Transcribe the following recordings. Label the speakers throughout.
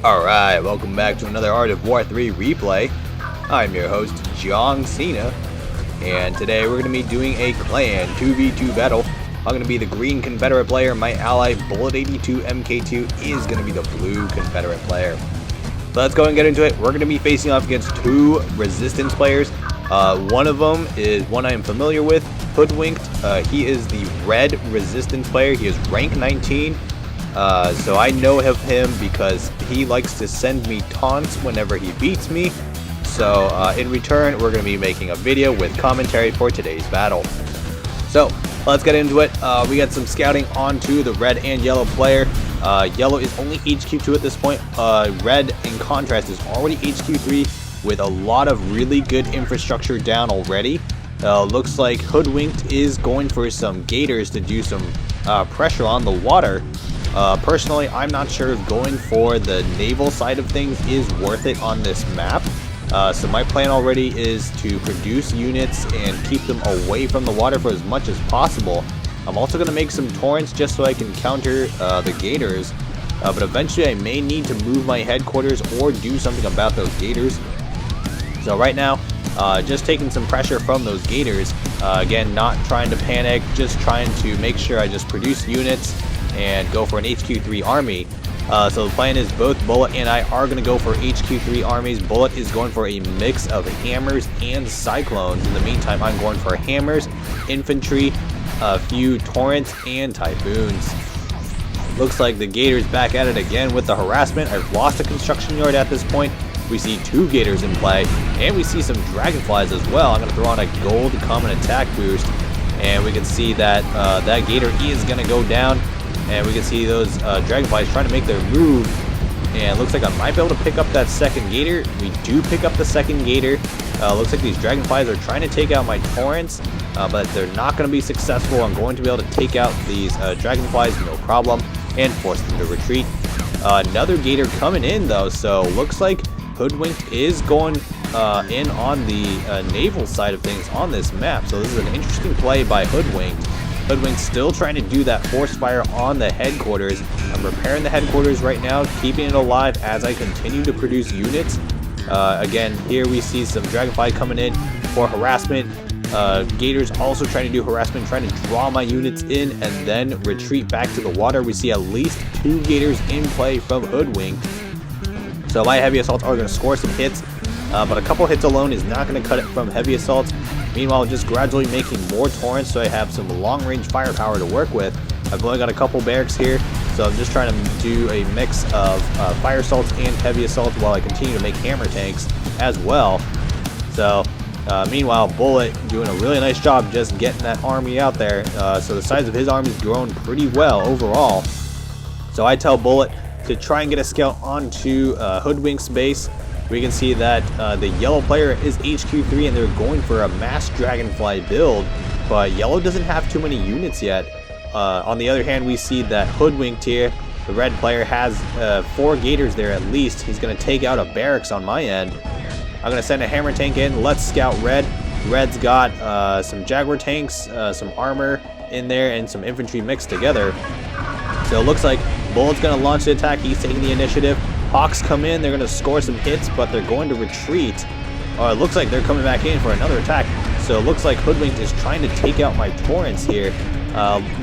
Speaker 1: Alright, welcome back to another Art of War 3 replay. I'm your host, John Cena, and today we're going to be doing a clan 2v2 battle. I'm going to be the green Confederate player, my ally Bullet 82 MK2 is going to be the blue Confederate player. So let's go and get into it. We're going to be facing off against two resistance players. One of them is one I am familiar with, Hoodwinked. He is the red resistance player. He is rank 19. So I know of him because he likes to send me taunts whenever he beats me. So in return, we're going to be making a video with commentary for today's battle. So let's get into it. We got some scouting onto the red and yellow player. Yellow is only HQ2 at this point. Red, in contrast, is already HQ3 with a lot of really good infrastructure down already. Looks like Hoodwinked is going for some gators to do some pressure on the water. Personally, I'm not sure if going for the naval side of things is worth it on this map. So my plan already is to produce units and keep them away from the water for as much as possible. I'm also going to make some torrents just so I can counter the gators. But eventually I may need to move my headquarters or do something about those gators. So right now, just taking some pressure from those gators. Again, not trying to panic, just trying to make sure I just produce units and go for an HQ3 army. So the plan is both Bullet and I are going to go for HQ3 armies. Bullet is going for a mix of hammers and cyclones. In the meantime, I'm going for hammers, infantry, a few torrents, and typhoons. Looks like the gators back at it again with the harassment. I've lost a construction yard at this point. We see two gators in play, and we see some dragonflies as well. I'm going to throw on a gold common attack boost, and we can see that that gator is going to go down. And we can see those dragonflies trying to make their move. And it looks like I might be able to pick up that second gator. We do pick up the second gator. Looks like these dragonflies are trying to take out my torrents, but they're not going to be successful. I'm going to be able to take out these dragonflies, no problem, and force them to retreat. Another gator coming in, though, so looks like Hoodwinked is going in on the naval side of things on this map. So this is an interesting play by Hoodwinked. Hoodwinked still trying to do that force fire on the headquarters. I'm repairing the headquarters right now, keeping it alive as I continue to produce units. Again, here we see some dragonfly coming in for harassment. Gators also trying to do harassment, trying to draw my units in and then retreat back to the water. We see at least two gators in play from Hoodwinked. So my heavy assaults are going to score some hits, but a couple hits alone is not going to cut it from heavy assaults. Meanwhile, just gradually making more torrents so I have some long-range firepower to work with. I've only got a couple barracks here, so I'm just trying to do a mix of fire assaults and heavy assaults while I continue to make hammer tanks as well. So, meanwhile, Bullet doing a really nice job just getting that army out there. So the size of his army's grown pretty well overall. So I tell Bullet to try and get a scout onto Hoodwinked's base. We can see that the yellow player is HQ3 and they're going for a mass dragonfly build, but yellow doesn't have too many units yet. On the other hand, we see that Hoodwinked here, the red player, has 4 gators there at least. He's going to take out a barracks on my end. I'm going to send a hammer tank in. Let's scout red. Red's got some jaguar tanks, some armor in there, and some infantry mixed together. So it looks like Bullet's going to launch the attack. He's taking the initiative. Hawks come in, they're going to score some hits, but they're going to retreat. It looks like they're coming back in for another attack. So it looks like Hoodwinked is trying to take out my torrents here.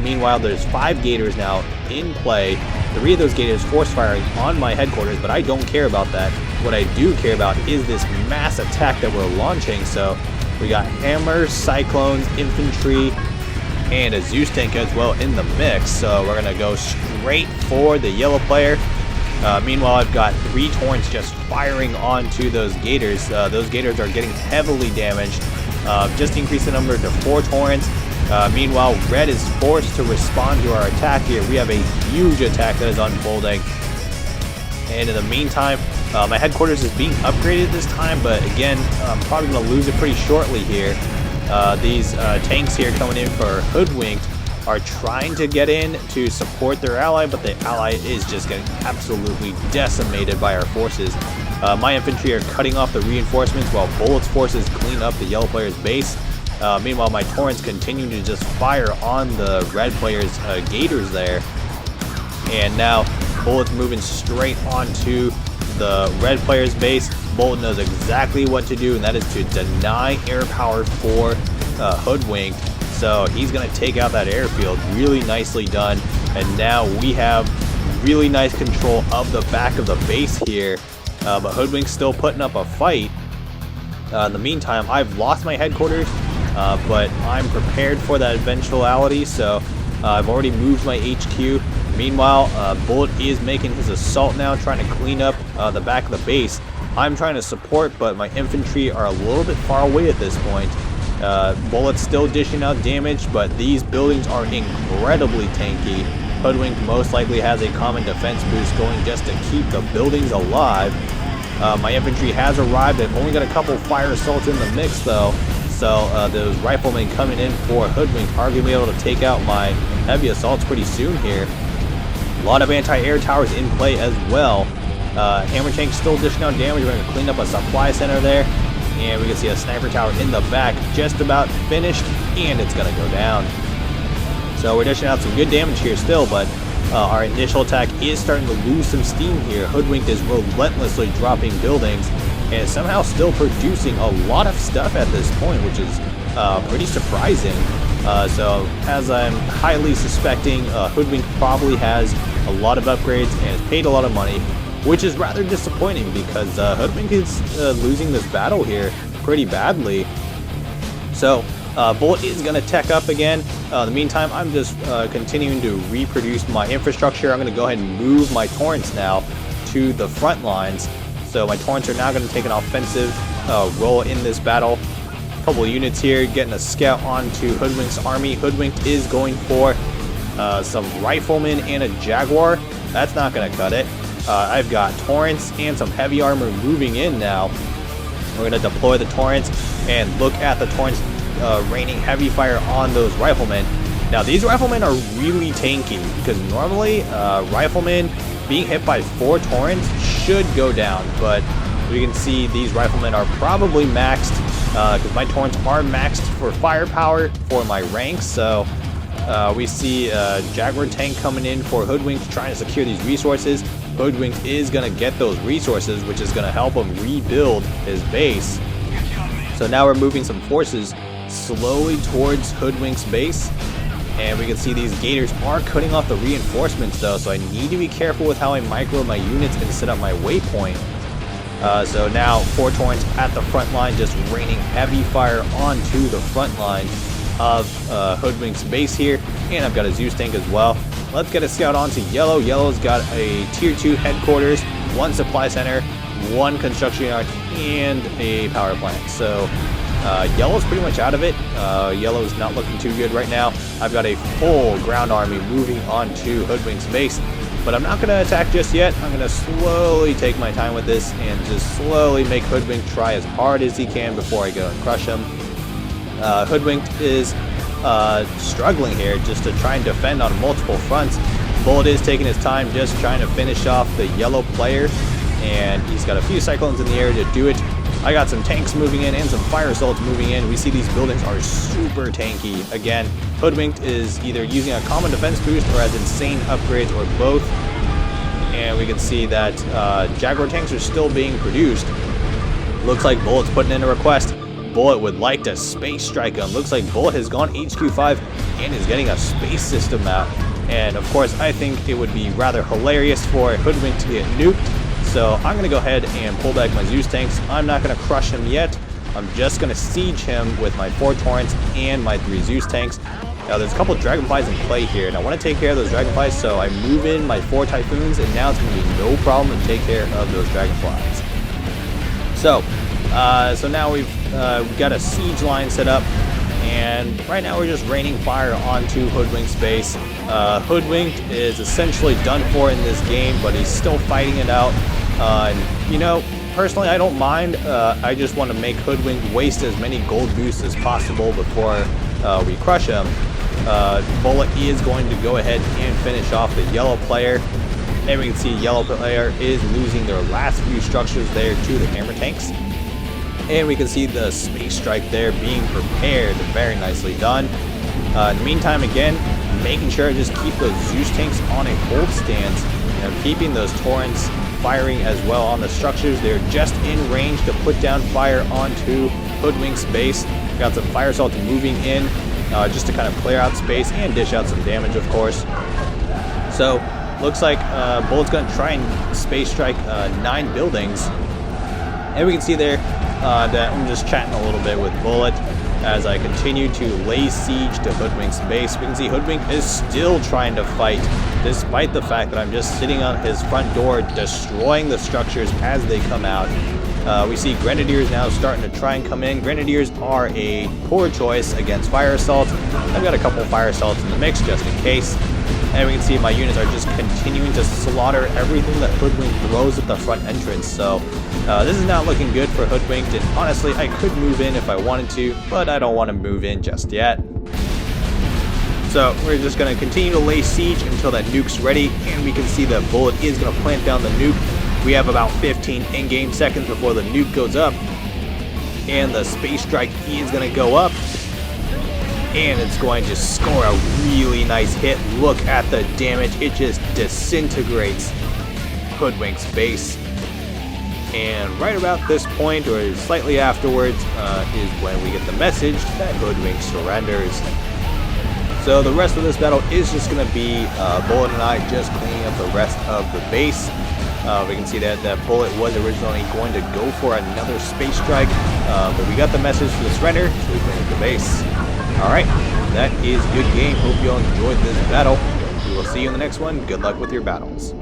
Speaker 1: Meanwhile, there's 5 gators now in play. 3 of those gators force firing on my headquarters, but I don't care about that. What I do care about is this mass attack that we're launching. So we got hammers, cyclones, infantry, and a Zeus tank as well in the mix. So we're going to go straight for the yellow player. Meanwhile, I've got 3 torrents just firing onto those gators. Those gators are getting heavily damaged. Just increase the number to 4 torrents. Meanwhile, red is forced to respond to our attack here. We have a huge attack that is unfolding. And in the meantime, my headquarters is being upgraded this time, but again, I'm probably going to lose it pretty shortly here. These tanks here coming in for Hoodwinked are trying to get in to support their ally, but the ally is just getting absolutely decimated by our forces. My infantry are cutting off the reinforcements while Bullet's forces clean up the yellow player's base. Meanwhile, my torrents continue to just fire on the red player's gators there. And now Bullet's moving straight onto the red player's base. Bullet knows exactly what to do, and that is to deny air power for Hoodwinked. So he's going to take out that airfield. Really nicely done. And now we have really nice control of the back of the base here. But Hoodwinked's still putting up a fight. In the meantime, I've lost my headquarters, but I'm prepared for that eventuality. So I've already moved my HQ. Meanwhile, Bullet is making his assault now, trying to clean up the back of the base. I'm trying to support, but my infantry are a little bit far away at this point. Bullet's still dishing out damage, but these buildings are incredibly tanky. Hoodwinked most likely has a common defense boost going just to keep the buildings alive. My infantry has arrived. They've only got a couple fire assaults in the mix though. So those riflemen coming in for Hoodwinked are going to be able to take out my heavy assaults pretty soon here. A lot of anti-air towers in play as well. Hammer tank still dishing out damage. We're going to clean up a supply center there. And we can see a sniper tower in the back, just about finished, and it's going to go down. So we're dishing out some good damage here still, but our initial attack is starting to lose some steam here. Hoodwinked is relentlessly dropping buildings, and somehow still producing a lot of stuff at this point, which is pretty surprising. So as I'm highly suspecting, Hoodwinked probably has a lot of upgrades and has paid a lot of money, which is rather disappointing because Hoodwinked is losing this battle here pretty badly. So Bullet is going to tech up again. In the meantime, I'm just continuing to reproduce my infrastructure. I'm going to go ahead and move my torrents now to the front lines. So my torrents are now going to take an offensive role in this battle. A couple of units here getting a scout onto Hoodwinked's army. Hoodwinked is going for some riflemen and a jaguar. That's not going to cut it. I've got torrents and some heavy armor moving in now. We're going to deploy the torrents and look at the torrents raining heavy fire on those riflemen. Now these riflemen are really tanky because normally riflemen being hit by 4 torrents should go down, but we can see these riflemen are probably maxed because my torrents are maxed for firepower for my ranks. So we see a Jaguar tank coming in for Hoodwinked, trying to secure these resources. Hoodwinked is going to get those resources, which is going to help him rebuild his base. So now we're moving some forces slowly towards Hoodwinked's base, and we can see these gators are cutting off the reinforcements though, so I need to be careful with how I micro my units and set up my waypoint. So now 4 torrents at the front line, just raining heavy fire onto the front line of Hoodwinked's base here, and I've got a Zeus tank as well. Let's get a scout onto Yellow. Yellow's got a tier 2 headquarters, 1 supply center, 1 construction yard, and a power plant. So Yellow's pretty much out of it. Yellow's not looking too good right now. I've got a full ground army moving on to Hoodwinked's base, but I'm not going to attack just yet. I'm going to slowly take my time with this and just slowly make Hoodwinked try as hard as he can before I go and crush him. Hoodwinked is struggling here just to try and defend on multiple fronts. Bullet is taking his time just trying to finish off the yellow player, and he's got a few cyclones in the air to do it. I got some tanks moving in and some fire assaults moving in. We see these buildings are super tanky. Again, Hoodwinked is either using a common defense boost or has insane upgrades or both. And we can see that Jaguar tanks are still being produced. Looks like Bullet's putting in a request. Bullet would like to space strike him. Looks like Bullet has gone HQ5 and is getting a space system out. And of course, I think it would be rather hilarious for Hoodwinked to get nuked. So I'm going to go ahead and pull back my Zeus tanks. I'm not going to crush him yet. I'm just going to siege him with my 4 torrents and my 3 Zeus tanks. Now there's a couple Dragonflies in play here, and I want to take care of those Dragonflies, so I move in my 4 Typhoons, and now it's going to be no problem to take care of those Dragonflies. So now we've got a siege line set up, and right now we're just raining fire onto Hoodwinked's base. Hoodwinked is essentially done for in this game, but he's still fighting it out. And, you know, personally, I don't mind. I just want to make Hoodwinked waste as many gold boosts as possible before we crush him. Bullet is going to go ahead and finish off the yellow player. And we can see yellow player is losing their last few structures there to the hammer tanks. And we can see the space strike there being prepared. Very nicely done. In the meantime, again, making sure to just keep those Zeus tanks on a hold stance. keeping those torrents firing as well on the structures. They're just in range to put down fire onto Hoodwink's base. Got some fire assaults moving in just to kind of clear out space and dish out some damage, of course. So looks like Bullet's going to try and space strike 9 buildings. And we can see there that I'm just chatting a little bit with Bullet as I continue to lay siege to Hoodwink's base. We can see Hoodwink is still trying to fight, despite the fact that I'm just sitting on his front door, destroying the structures as they come out. We see Grenadiers now starting to try and come in. Grenadiers are a poor choice against fire assaults. I've got a couple fire assaults in the mix just in case. And we can see my units are just continuing to slaughter everything that Hoodwink throws at the front entrance. So this is not looking good for Hoodwink. And honestly, I could move in if I wanted to, but I don't want to move in just yet. So we're just going to continue to lay siege until that nuke's ready. And we can see that Bullet is going to plant down the nuke. We have about 15 in-game seconds before the nuke goes up. And the space strike is going to go up. And it's going to score a really nice hit. Look at the damage. It just disintegrates Hoodwink's base. And right about this point, or slightly afterwards, is when we get the message that Hoodwink surrenders. So the rest of this battle is just going to be Bullet and I just cleaning up the rest of the base. We can see that Bullet was originally going to go for another space strike, but we got the message for the surrender, so we cleaned up the base. Alright, that is good game. Hope you all enjoyed this battle. We will see you in the next one. Good luck with your battles.